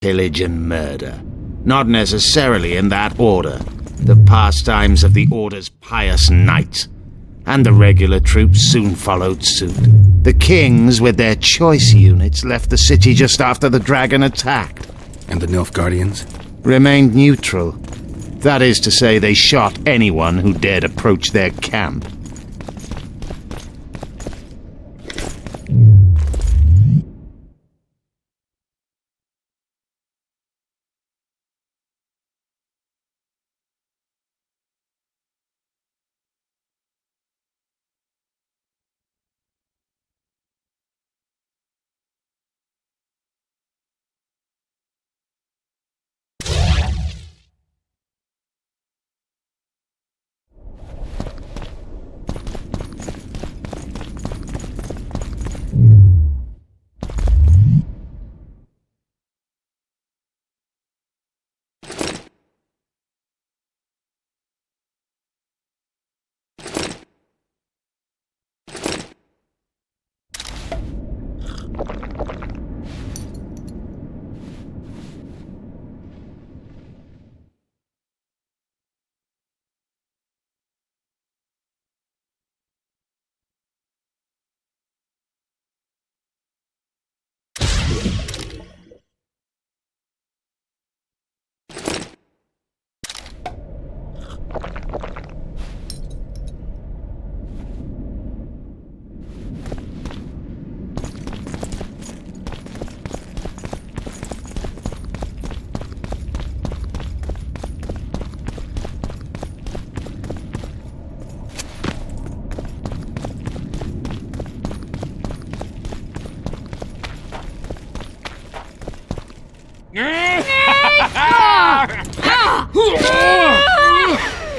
pillage and murder. Not necessarily in that order. The pastimes of the Order's pious knights. And the regular troops soon followed suit. The kings, with their choice units, left the city just after the dragon attacked. And the Nilfgaardians? Remained neutral. That is to say, they shot anyone who dared approach their camp.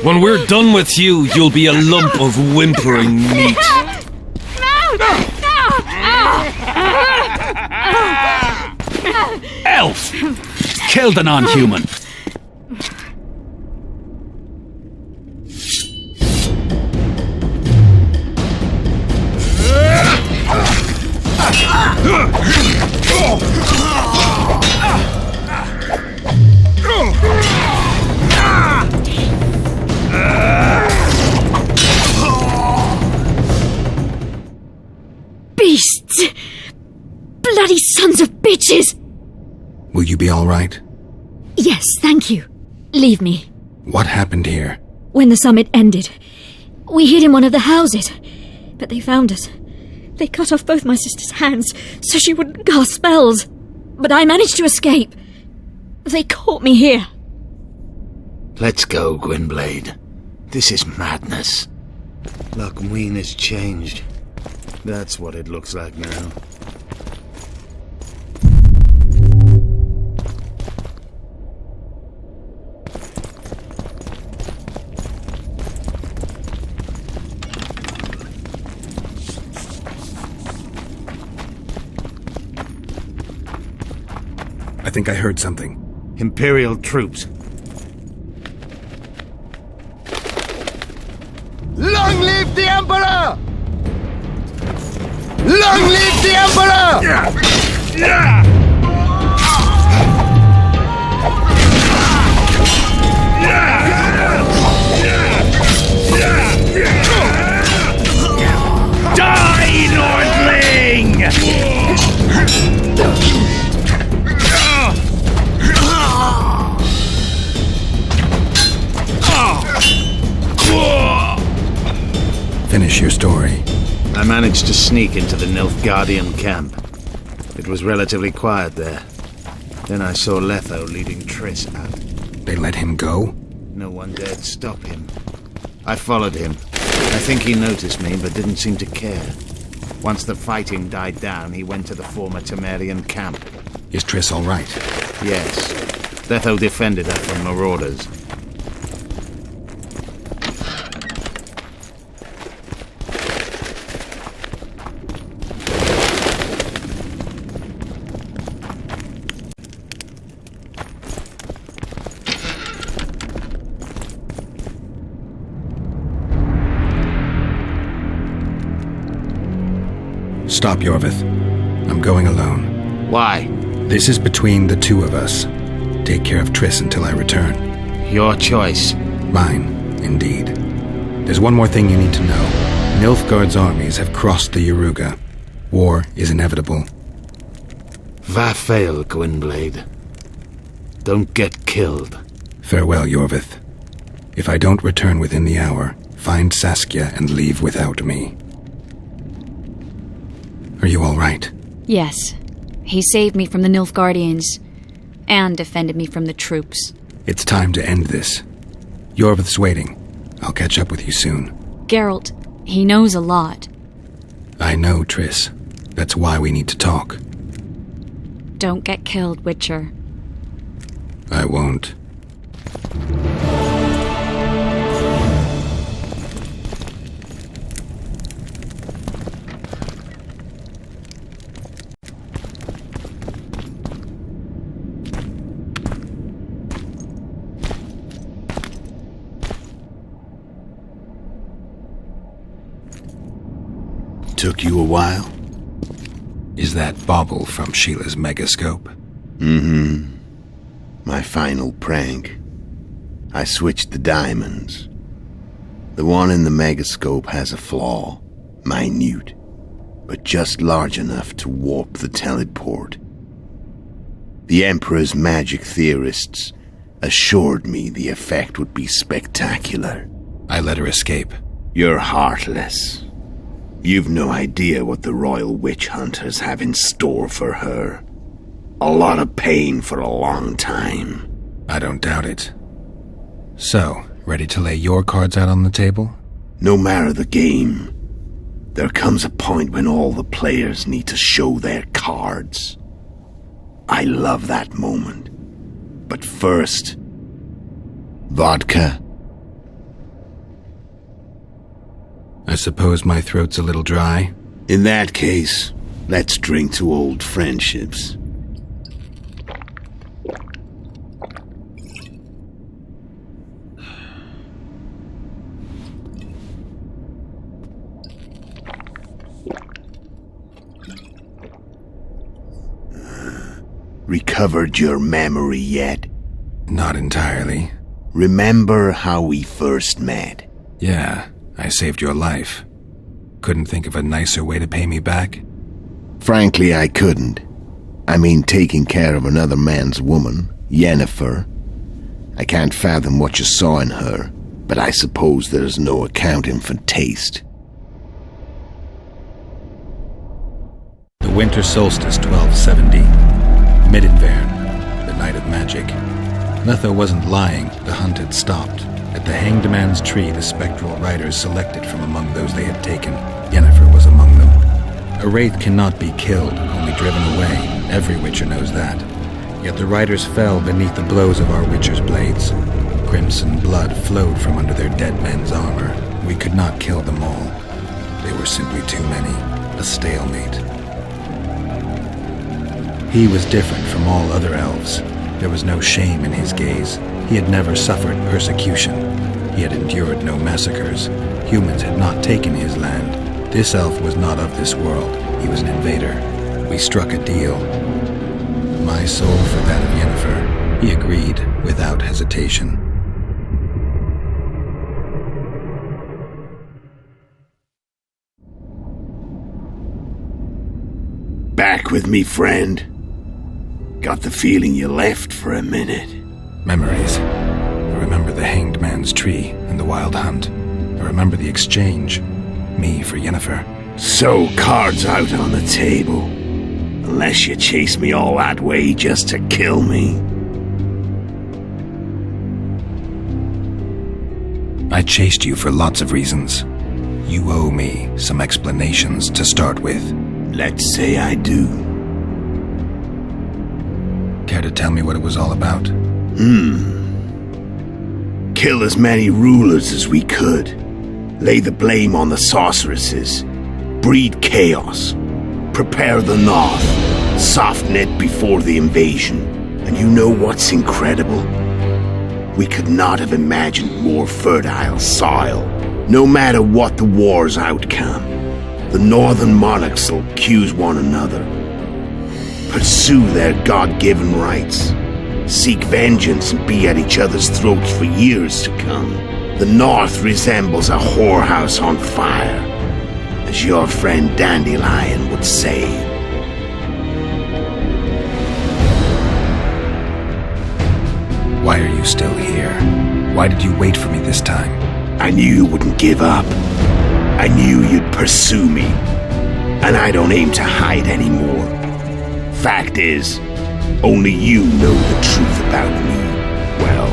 When we're done with you, you'll be a lump of whimpering meat. Elf! Kill the non-human. Beasts! Bloody sons of bitches! Will you be all right? Yes, thank you. Leave me. What happened here? When the summit ended, we hid in one of the houses, but they found us. They cut off both my sister's hands so she wouldn't cast spells. But I managed to escape. They caught me here. Let's go, Gwynblade. This is madness. Lochween has changed. That's what it looks like now. I think I heard something. Imperial troops. Long live the Emperor! Long live the Emperor! Die, Nordling! Finish your story. I managed to sneak into the Nilfgaardian camp. It was relatively quiet there. Then I saw Letho leading Triss out. They let him go? No one dared stop him. I followed him. I think he noticed me, but didn't seem to care. Once the fighting died down, he went to the former Temerian camp. Is Triss all right? Yes. Letho defended her from marauders. Stop, Yorvith. I'm going alone. Why? This is between the two of us. Take care of Triss until I return. Your choice. Mine, indeed. There's one more thing you need to know. Nilfgaard's armies have crossed the Yaruga. War is inevitable. Va fail, Gwynblade. Don't get killed. Farewell, Yorvith. If I don't return within the hour, find Saskia and leave without me. Are you all right? Yes. He saved me from the Nilfgaardians and defended me from the troops. It's time to end this. Yorvith's waiting. I'll catch up with you soon. Geralt, he knows a lot. I know, Triss. That's why we need to talk. Don't get killed, Witcher. I won't. Took you a while? Is that bauble from Sheila's megascope? Mm-hmm. My final prank. I switched the diamonds. The one in the megascope has a flaw. Minute. But just large enough to warp the teleport. The Emperor's magic theorists assured me the effect would be spectacular. I let her escape. You're heartless. You've no idea what the royal witch hunters have in store for her. A lot of pain for a long time. I don't doubt it. So, ready to lay your cards out on the table? No matter the game, there comes a point when all the players need to show their cards. I love that moment. But first, vodka. I suppose my throat's a little dry. In that case, let's drink to old friendships. Recovered your memory yet? Not entirely. Remember how we first met? Yeah, I saved your life. Couldn't think of a nicer way to pay me back? Frankly, I couldn't. I mean, taking care of another man's woman, Yennefer. I can't fathom what you saw in her, but I suppose there's no accounting for taste. The winter solstice 1270. Midinvern, the night of magic. Letho wasn't lying, the hunt had stopped. At the Hanged Man's Tree, the spectral riders selected from among those they had taken. Yennefer was among them. A wraith cannot be killed, only driven away. Every witcher knows that. Yet the riders fell beneath the blows of our witcher's blades. Crimson blood flowed from under their dead men's armor. We could not kill them all. They were simply too many. A stalemate. He was different from all other elves. There was no shame in his gaze. He had never suffered persecution. He had endured no massacres. Humans had not taken his land. This elf was not of this world. He was an invader. We struck a deal. My soul for that of Yennefer. He agreed without hesitation. Back with me, friend. Got the feeling you left for a minute. Memories. I remember the Hanged Man's Tree and the Wild Hunt. I remember the exchange. Me for Yennefer. So, cards out on the table. Unless you chase me all that way just to kill me. I chased you for lots of reasons. You owe me some explanations to start with. Let's say I do. Care to tell me what it was all about? Kill as many rulers as we could. Lay the blame on the sorceresses. Breed chaos. Prepare the north. Soften it before the invasion. And you know what's incredible? We could not have imagined more fertile soil. No matter what the war's outcome, the northern monarchs will accuse one another. pursue their God-given rights, seek vengeance and be at each other's throats for years to come. The North resembles a whorehouse on fire, as your friend Dandelion would say. Why are you still here? Why did you wait for me this time? I knew you wouldn't give up. I knew you'd pursue me. And I don't aim to hide anymore. Fact is, only you know the truth about me. Well,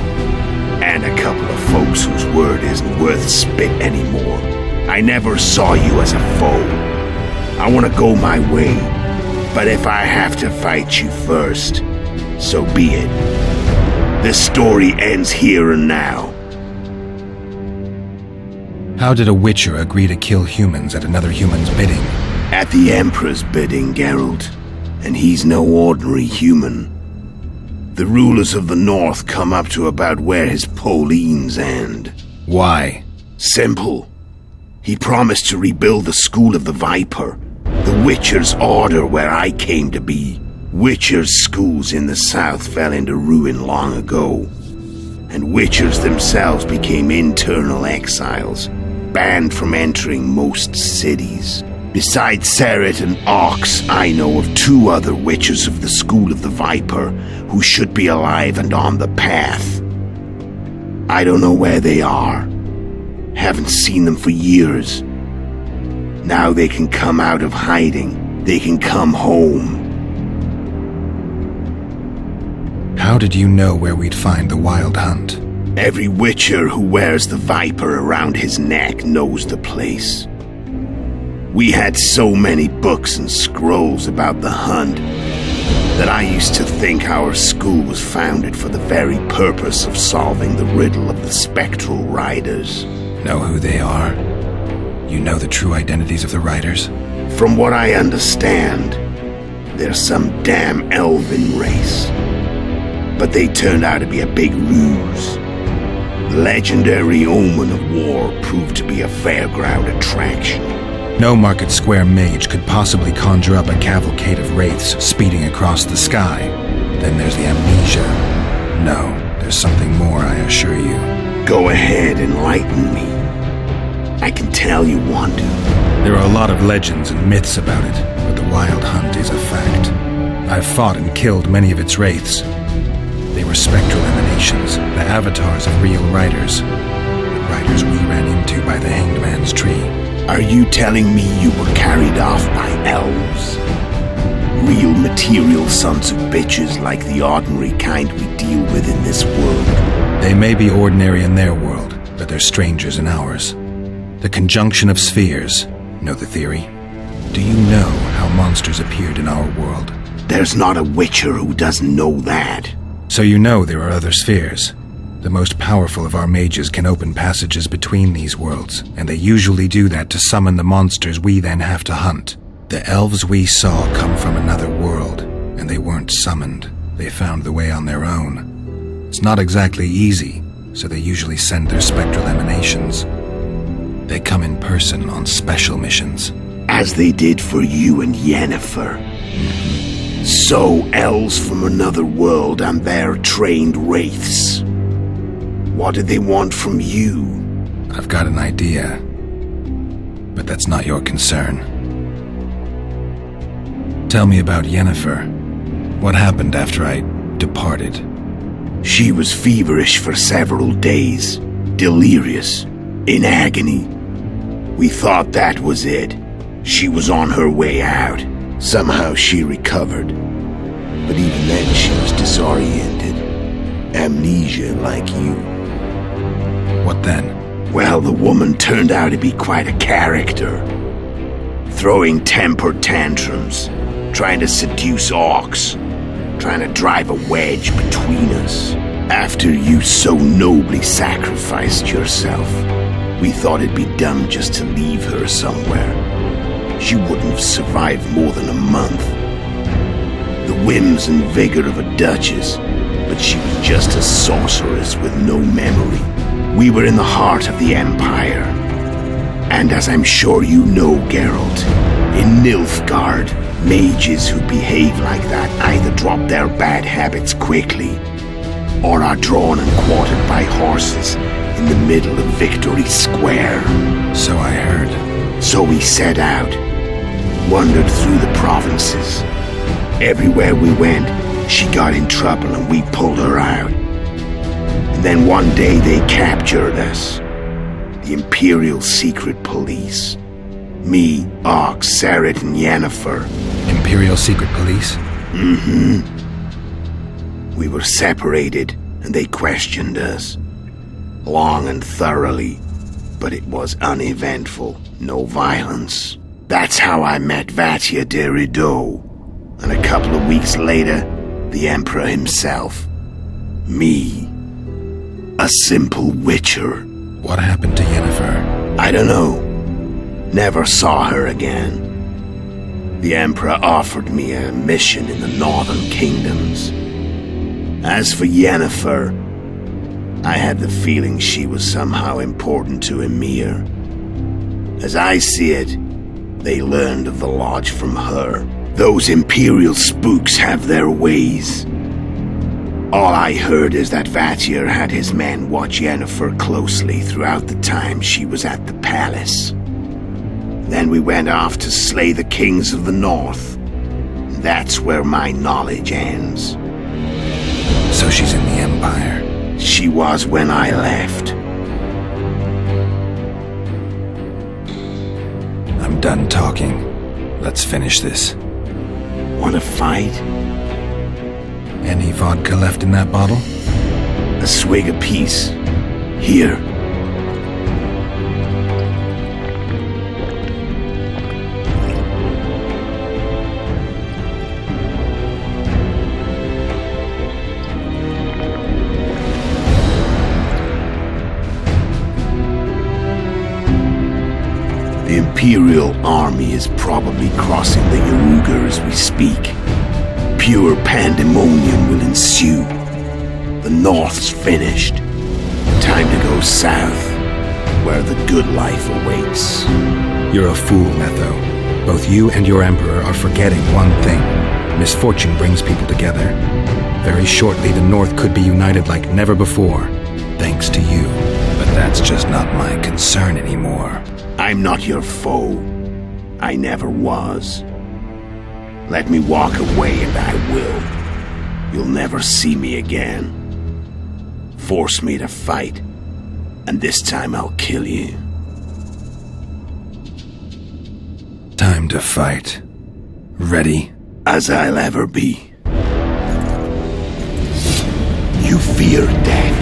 and a couple of folks whose word isn't worth spit anymore. I never saw you as a foe. I want to go my way. But if I have to fight you first, so be it. This story ends here and now. How did a Witcher agree to kill humans at another human's bidding? At the Emperor's bidding, Geralt. And he's no ordinary human. The rulers of the North come up to about where his Pauline's end. Why? Simple. He promised to rebuild the School of the Viper, the Witcher's order where I came to be. Witcher's schools in the south fell into ruin long ago, and Witchers themselves became internal exiles, banned from entering most cities. Besides Seret and Ox, I know of 2 other Witchers of the School of the Viper who should be alive and on the path. I don't know where they are. Haven't seen them for years. Now they can come out of hiding. They can come home. How did you know where we'd find the Wild Hunt? Every Witcher who wears the Viper around his neck knows the place. We had so many books and scrolls about the hunt that I used to think our school was founded for the very purpose of solving the riddle of the spectral riders. Know who they are? You know the true identities of the riders? From what I understand, they're some damn elven race. But they turned out to be a big ruse. The legendary omen of war proved to be a fairground attraction. No Market Square mage could possibly conjure up a cavalcade of wraiths speeding across the sky. Then there's the amnesia. No, there's something more, I assure you. Go ahead, enlighten me. I can tell you want to. There are a lot of legends and myths about it, but the Wild Hunt is a fact. I've fought and killed many of its wraiths. They were spectral emanations, the avatars of real riders. The riders we ran into by the Hanged Man's tree. Are you telling me you were carried off by elves? Real material sons of bitches like the ordinary kind we deal with in this world? They may be ordinary in their world, but they're strangers in ours. The conjunction of spheres. Know the theory? Do you know how monsters appeared in our world? There's not a Witcher who doesn't know that. So you know there are other spheres. The most powerful of our mages can open passages between these worlds, and they usually do that to summon the monsters we then have to hunt. The elves we saw come from another world, and they weren't summoned. They found the way on their own. It's not exactly easy, so they usually send their spectral emanations. They come in person on special missions. As they did for you and Yennefer. So, elves from another world and their trained wraiths. What do they want from you? I've got an idea, but that's not your concern. Tell me about Yennefer. What happened after I departed? She was feverish for several days, delirious, in agony. We thought that was it. She was on her way out. Somehow she recovered. But even then she was disoriented. Amnesia like you. What then? Well, the woman turned out to be quite a character. Throwing temper tantrums, trying to seduce orcs, trying to drive a wedge between us. After you so nobly sacrificed yourself, we thought it'd be dumb just to leave her somewhere. She wouldn't have survived more than a month. The whims and vigor of a duchess, but she was just a sorceress with no memory. We were in the heart of the Empire. And as I'm sure you know, Geralt, in Nilfgaard, Mages who behave like that either drop their bad habits quickly or are drawn and quartered by horses in the middle of Victory Square. So I heard. So we set out, wandered through the provinces. Everywhere we went, she got in trouble and we pulled her out. And then one day they captured us. The Imperial Secret Police. Me, Ox, Sarit, and Yennefer. Imperial Secret Police? Mm-hmm. We were separated, and they questioned us. Long and thoroughly, but it was uneventful, no violence. That's how I met Vatia de Rideau, and a couple of weeks later, the Emperor himself. Me. A simple witcher. What happened to Yennefer? I don't know. Never saw her again. The Emperor offered me a mission in the northern kingdoms. As for Yennefer, I had the feeling she was somehow important to Emir. As I see it, they learned of the lodge from her. Those Imperial spooks have their ways. All I heard is that Vatir had his men watch Yennefer closely throughout the time she was at the palace. Then we went off to slay the kings of the north. That's where my knowledge ends. So she's in the Empire? She was when I left. I'm done talking. Let's finish this. Want to fight? Any vodka left in that bottle? A swig apiece. Here. The Imperial army is probably crossing the Yaruga as we speak. Pure pandemonium will ensue. The North's finished. Time to go south, where the good life awaits. You're a fool, Netho. Both you and your Emperor are forgetting one thing. Misfortune brings people together. Very shortly, the North could be united like never before, thanks to you. But that's just not my concern anymore. I'm not your foe. I never was. Let me walk away and I will. You'll never see me again. Force me to fight, and this time I'll kill you. Time to fight. Ready? As I'll ever be. You fear death.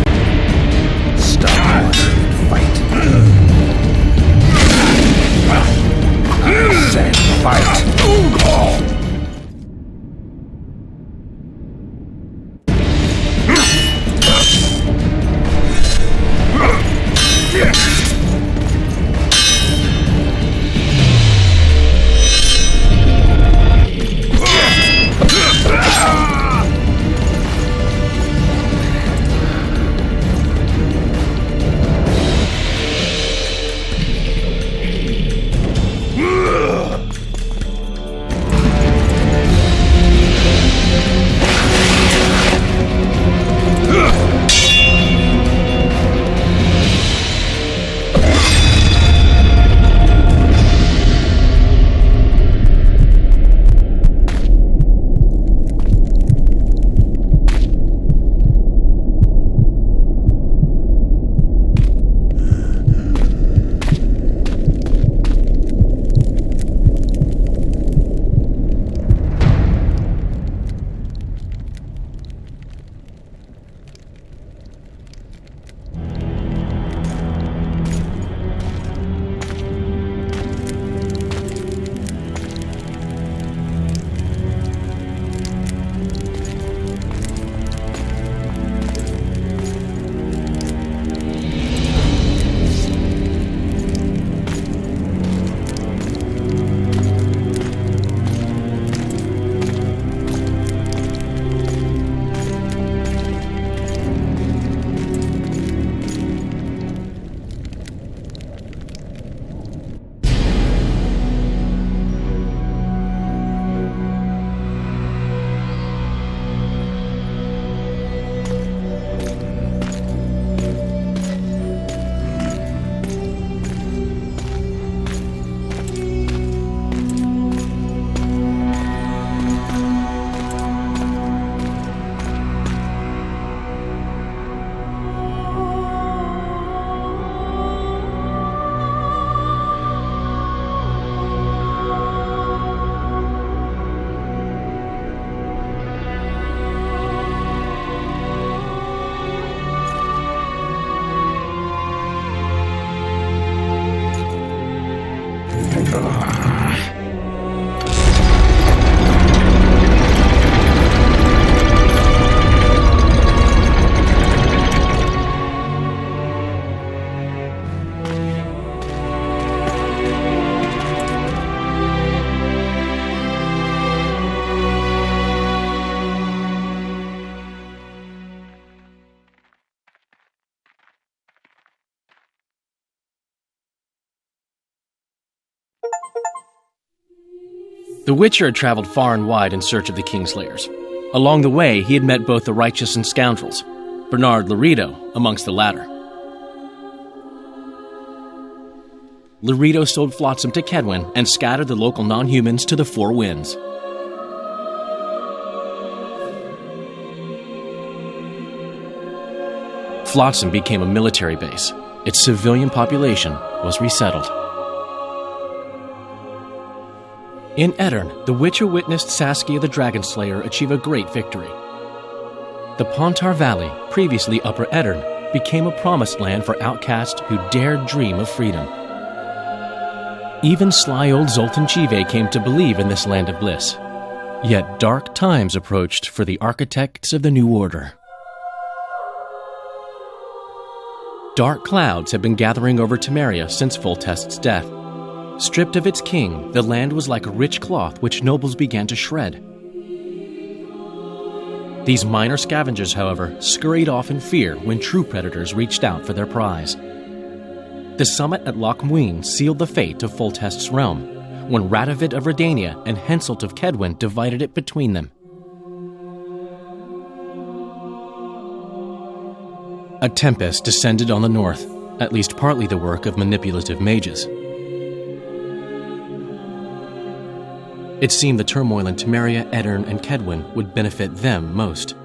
Stop. Fight. I said fight. The Witcher had traveled far and wide in search of the Kingslayers. Along the way, he had met both the righteous and scoundrels, Bernard Laredo amongst the latter. Laredo sold Flotsam to Kedwin and scattered the local non-humans to the four winds. Flotsam became a military base. Its civilian population was resettled. In Edirn, the Witcher witnessed Saskia the Dragonslayer achieve a great victory. The Pontar Valley, previously Upper Edirn, became a promised land for outcasts who dared dream of freedom. Even sly old Zoltan Chive came to believe in this land of bliss. Yet dark times approached for the architects of the New Order. Dark clouds had been gathering over Temeria since Foltest's death. Stripped of its king, the land was like a rich cloth which nobles began to shred. These minor scavengers, however, scurried off in fear when true predators reached out for their prize. The summit at Loch Muin sealed the fate of Foltest's realm, when Radovid of Redania and Henselt of Kedwin divided it between them. A tempest descended on the north, at least partly the work of manipulative mages. It seemed the turmoil in Temeria, Edirn, and Kedwin would benefit them most.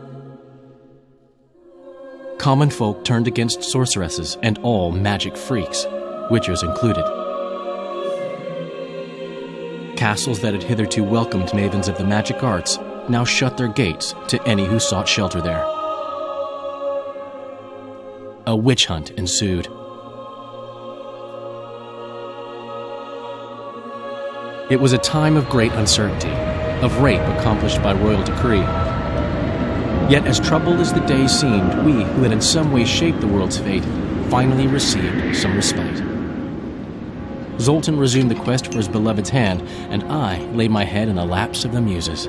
Common folk turned against sorceresses and all magic freaks, witchers included. Castles that had hitherto welcomed mavens of the magic arts now shut their gates to any who sought shelter there. A witch hunt ensued. It was a time of great uncertainty, of rape accomplished by royal decree. Yet as troubled as the days seemed, we, who had in some way shaped the world's fate, finally received some respite. Zoltan resumed the quest for his beloved's hand, and I laid my head in the laps of the muses.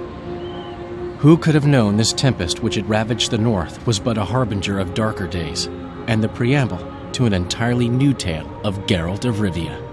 Who could have known this tempest which had ravaged the north was but a harbinger of darker days, and the preamble to an entirely new tale of Geralt of Rivia?